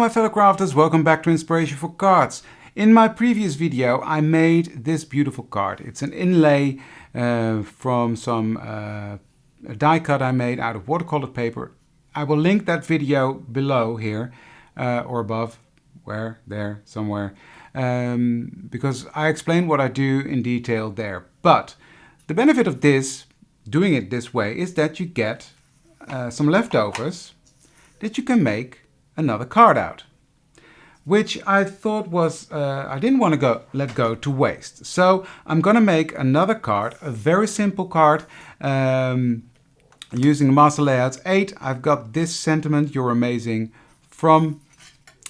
my fellow crafters, welcome back to Inspiration for Cards. In my previous video I made this beautiful card. It's an inlay from some die cut I made out of watercolor paper. I will link that video below here or above, there, somewhere, because I explain what I do in detail there. But the benefit of this, doing it this way, is that you get some leftovers that you can make another card out, which I thought was, I didn't want to let go to waste. So I'm going to make another card, a very simple card, using Master Layouts 8. I've got this sentiment, "You're amazing," from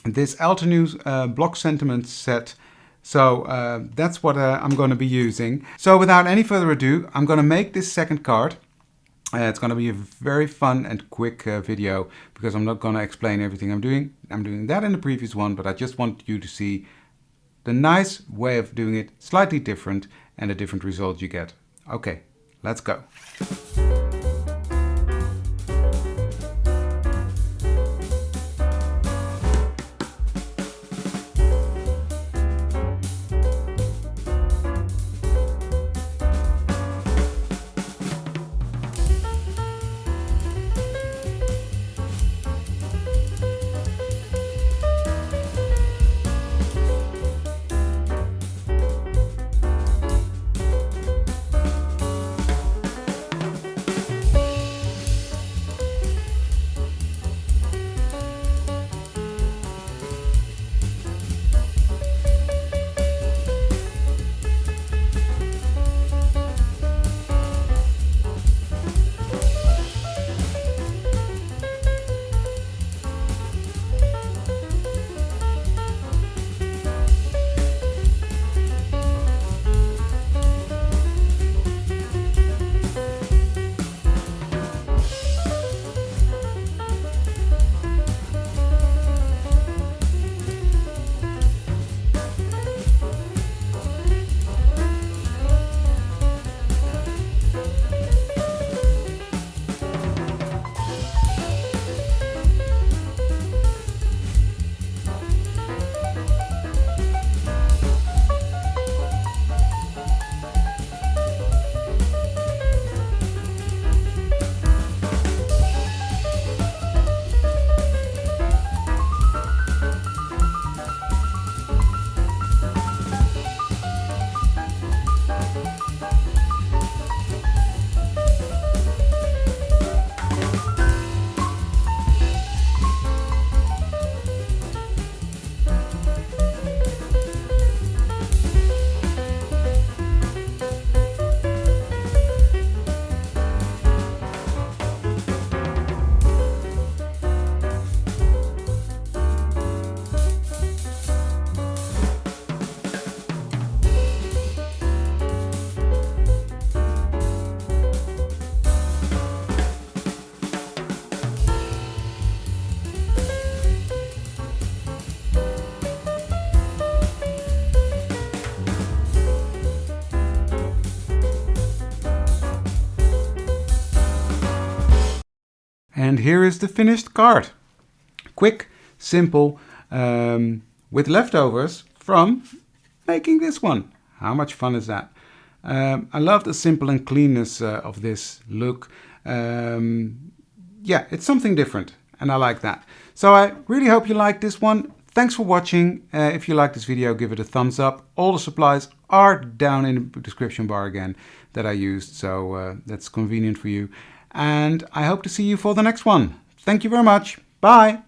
this Altenew block sentiment set. So that's what I'm going to be using. So without any further ado, I'm going to make this second card. It's going to be a very fun and quick video because I'm not going to explain everything I'm doing. I'm doing that in the previous one, but I just want you to see the nice way of doing it, slightly different, and the different results you get. Okay, let's go. And here is the finished card. Quick, simple, with leftovers from making this one. How much fun is that? I love the simple and cleanness of this look. Yeah, it's something different and I like that. So I really hope you like this one. Thanks for watching. If you like this video, give it a thumbs up. All the supplies are down in the description bar again that I used, so that's convenient for you. And I hope to see you for the next one. Thank you very much. Bye.